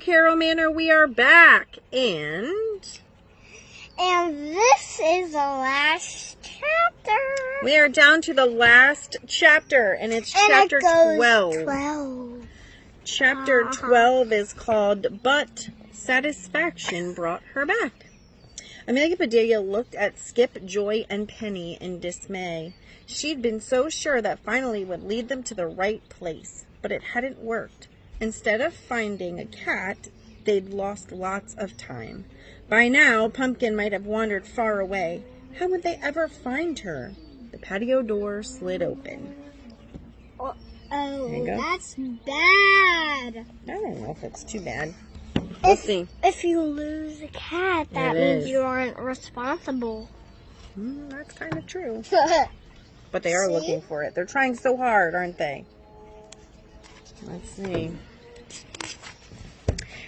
Carol Manor, we are back. And this is the last chapter. We are down to the last chapter, and it's chapter 12. Chapter 12 is called But Satisfaction Brought Her Back. Amelia Bedelia looked at Skip, Joy, and Penny in dismay. She'd been so sure that finally would lead them to the right place, but it hadn't worked. Instead of finding a cat, they'd lost lots of time. By now, Pumpkin might have wandered far away. How would they ever find her? The patio door slid open. Oh, that's bad. I don't know if it's too bad. We'll see. If you lose a cat, that means you aren't responsible. That's kind of true. But they are looking for it. They're trying so hard, aren't they? Let's see.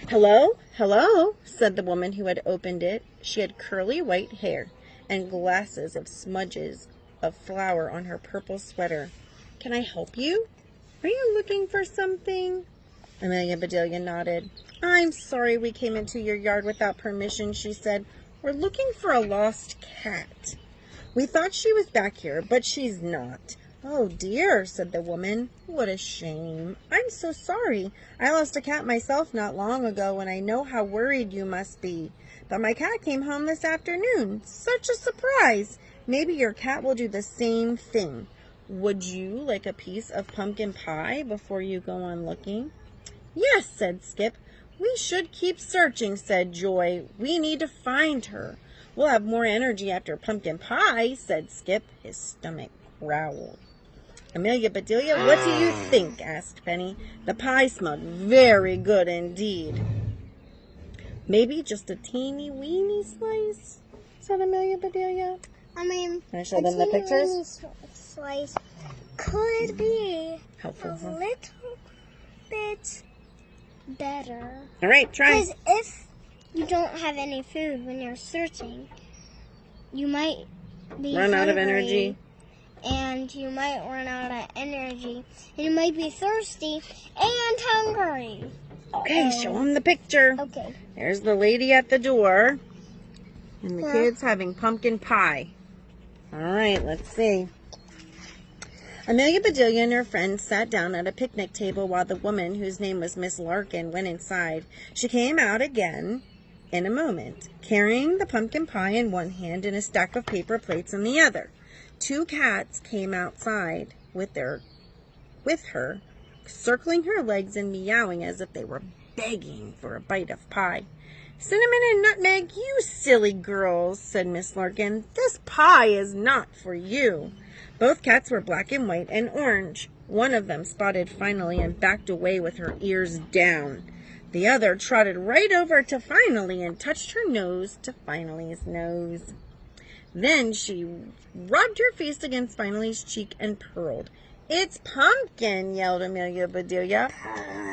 Hello? Hello, said the woman who had opened it. She had curly white hair and glasses of smudges of flour on her purple sweater. Can I help you? Are you looking for something? Amelia Bedelia nodded. I'm sorry we came into your yard without permission, she said. We're looking for a lost cat. We thought she was back here, but she's not. Oh, dear, said the woman. What a shame. I'm so sorry. I lost a cat myself not long ago, and I know how worried you must be. But my cat came home this afternoon. Such a surprise. Maybe your cat will do the same thing. Would you like a piece of pumpkin pie before you go on looking? Yes, said Skip. We should keep searching, said Joy. We need to find her. We'll have more energy after pumpkin pie, said Skip. His stomach growled. Amelia Bedelia, what do you think? Asked Penny. The pie smelled very good indeed. Maybe just a teeny weeny slice, said Amelia Bedelia. Can I show them the pictures? Slice could be helpful, a little bit better. All right, try. Because if you don't have any food when you're searching, you might be run out of energy. And you might run out of energy. And you might be thirsty and hungry. Okay, show them the picture. Okay. There's the lady at the door. And the kids having pumpkin pie. All right, let's see. Amelia Bedelia and her friends sat down at a picnic table while the woman, whose name was Miss Larkin, went inside. She came out again in a moment, carrying the pumpkin pie in one hand and a stack of paper plates in the other. 2 cats came outside with her, circling her legs and meowing as if they were begging for a bite of pie. Cinnamon and Nutmeg, you silly girls, said Miss Larkin. This pie is not for you. Both cats were black and white and orange. One of them spotted Finally and backed away with her ears down. The other trotted right over to Finally and touched her nose to Finally's nose. Then she rubbed her face against Finally's cheek and purred. It's Pumpkin, yelled Amelia Bedelia.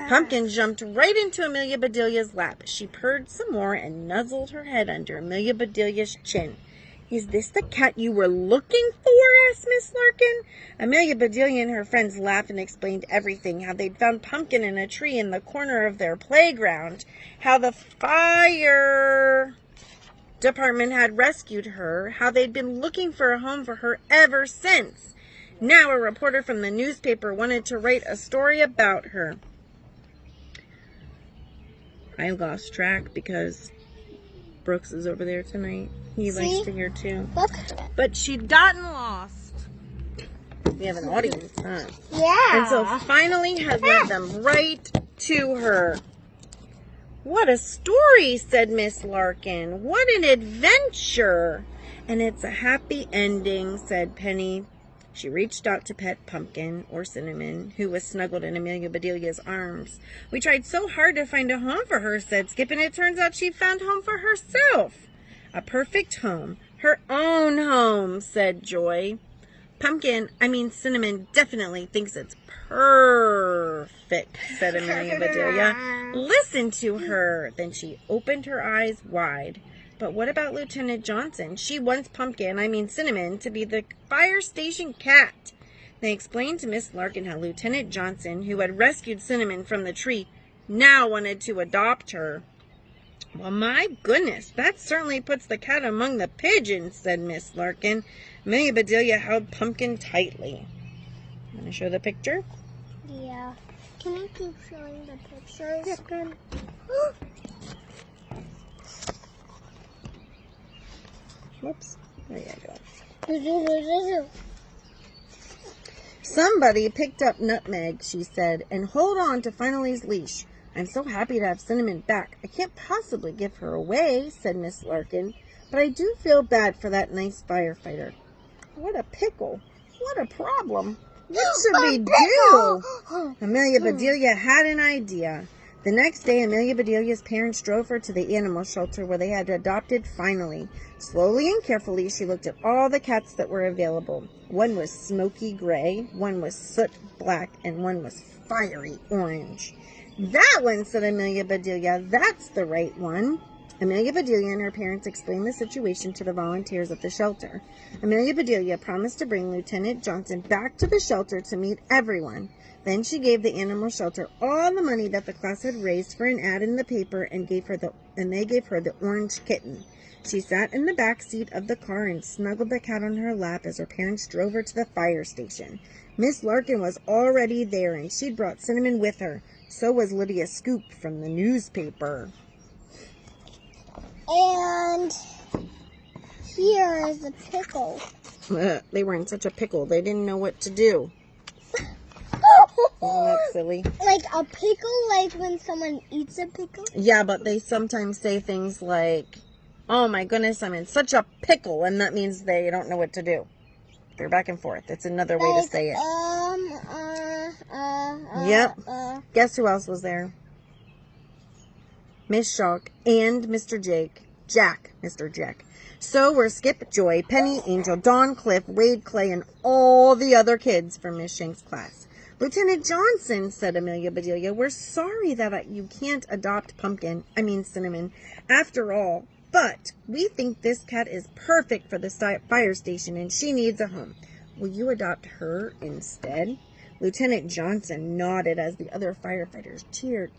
Pumpkin jumped right into Amelia Bedelia's lap. She purred some more and nuzzled her head under Amelia Bedelia's chin. Is this the cat you were looking for? Asked Miss Larkin. Amelia Bedelia and her friends laughed and explained everything, how they'd found Pumpkin in a tree in the corner of their playground, how the fire department had rescued her, how they'd been looking for a home for her ever since. Now a reporter from the newspaper wanted to write a story about her. I lost track because Brooks is over there tonight. He likes to hear too. But she'd gotten lost. We have an audience, huh? Yeah. And so Finally had led them right to her. What a story, said Miss Larkin. What an adventure. And it's a happy ending, said Penny. She reached out to pet Pumpkin, or Cinnamon, who was snuggled in Amelia Bedelia's arms. We tried so hard to find a home for her, said Skip, and it turns out she found home for herself. A perfect home. Her own home, said Joy. Cinnamon definitely thinks it's perfect, said Amelia Bedelia. Listen to her. Then she opened her eyes wide. But what about Lieutenant Johnson? She wants Cinnamon, to be the fire station cat. They explained to Miss Larkin how Lieutenant Johnson, who had rescued Cinnamon from the tree, now wanted to adopt her. Well, my goodness, that certainly puts the cat among the pigeons, said Miss Larkin. Amelia Bedelia held Pumpkin tightly. Want to show the picture? Yeah. Can I keep showing the pictures? Yeah, good. Whoops. There you go. Somebody picked up Nutmeg, she said, and hold on to Finally's leash. I'm so happy to have Cinnamon back. I can't possibly give her away, said Miss Larkin, but I do feel bad for that nice firefighter. What a pickle. What a problem. What should we do? Amelia Bedelia had an idea. The next day, Amelia Bedelia's parents drove her to the animal shelter where they had adopted Finally. Slowly and carefully, she looked at all the cats that were available. One was smoky gray, one was soot black, and one was fiery orange. That one, said Amelia Bedelia, that's the right one. Amelia Bedelia and her parents explained the situation to the volunteers at the shelter. Amelia Bedelia promised to bring Lieutenant Johnson back to the shelter to meet everyone. Then she gave the animal shelter all the money that the class had raised for an ad in the paper and they gave her the orange kitten. She sat in the back seat of the car and snuggled the cat on her lap as her parents drove her to the fire station. Miss Larkin was already there, and she'd brought Cinnamon with her. So was Lydia Scoop from the newspaper. And here is the pickle. They were in such a pickle, they didn't know what to do. Isn't that silly? Like a pickle, like when someone eats a pickle? Yeah, but they sometimes say things like, oh my goodness, I'm in such a pickle, and that means they don't know what to do. They're back and forth. It's another way to say it. Yep. Guess who else was there? Miss Shock and Mr. Mr. Jack. So were Skip, Joy, Penny, Angel, Dawn, Cliff, Wade, Clay, and all the other kids from Miss Shank's class. Lieutenant Johnson, said Amelia Bedelia, we're sorry that you can't adopt Cinnamon, after all, but we think this cat is perfect for the fire station and she needs a home. Will you adopt her instead? Lieutenant Johnson nodded as the other firefighters cheered.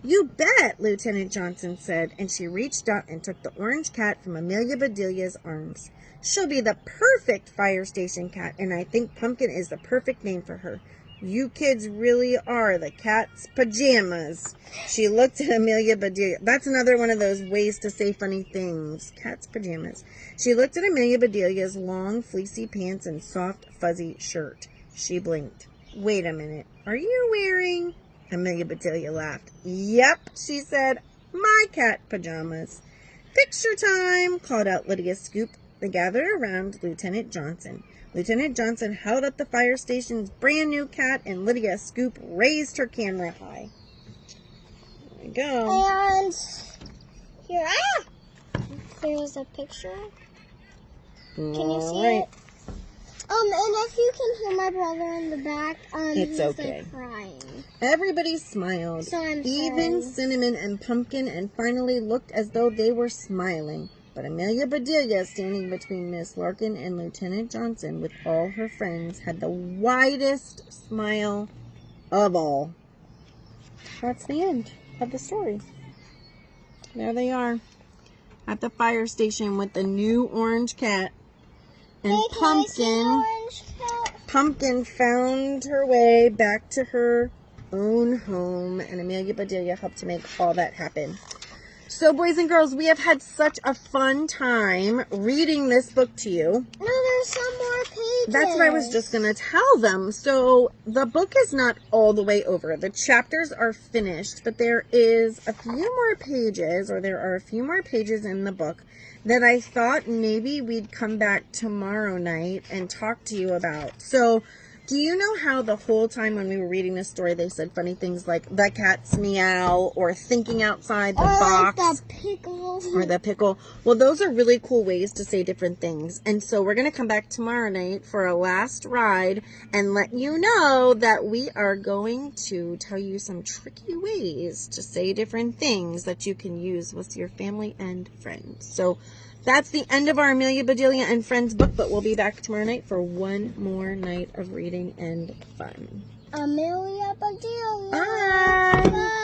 You bet, Lieutenant Johnson said, and she reached out and took the orange cat from Amelia Bedelia's arms. She'll be the perfect fire station cat, and I think Pumpkin is the perfect name for her. You kids really are the cat's pajamas. She looked at Amelia Bedelia. That's another one of those ways to say funny things. Cat's pajamas. She looked at Amelia Bedelia's long, fleecy pants and soft, fuzzy shirt. She blinked. Wait a minute. Are you wearing... Amelia Bedelia laughed. Yep, she said. My cat pajamas. Picture time, called out Lydia Scoop. They gathered around Lieutenant Johnson. Lieutenant Johnson held up the fire station's brand new cat, and Lydia Scoop raised her camera high. There we go. And here, there's a picture. Can you see it? And if you can hear my brother in the back, it's he's okay. Like crying. Everybody smiled. So I'm Even sorry. Cinnamon and Pumpkin and Finally looked as though they were smiling. But Amelia Bedelia, standing between Miss Larkin and Lieutenant Johnson with all her friends, had the widest smile of all. That's the end of the story. There they are at the fire station with the new orange cat. And Hey, can I see the orange cat? Pumpkin found her way back to her own home, and Amelia Bedelia helped to make all that happen. So, boys and girls, we have had such a fun time reading this book to you. No, there's some more pages. That's what I was just going to tell them. So, the book is not all the way over. The chapters are finished, but there is a few more pages, or there are a few more pages in the book that I thought maybe we'd come back tomorrow night and talk to you about. So, do you know how the whole time when we were reading this story, they said funny things like the cat's meow or thinking outside the box? Like the pickle. Or the pickle. Well, those are really cool ways to say different things. And so we're going to come back tomorrow night for a last ride and let you know that we are going to tell you some tricky ways to say different things that you can use with your family and friends. So that's the end of our Amelia Bedelia and Friends book, but we'll be back tomorrow night for one more night of reading and fun. Amelia Bedelia. Bye! Bye.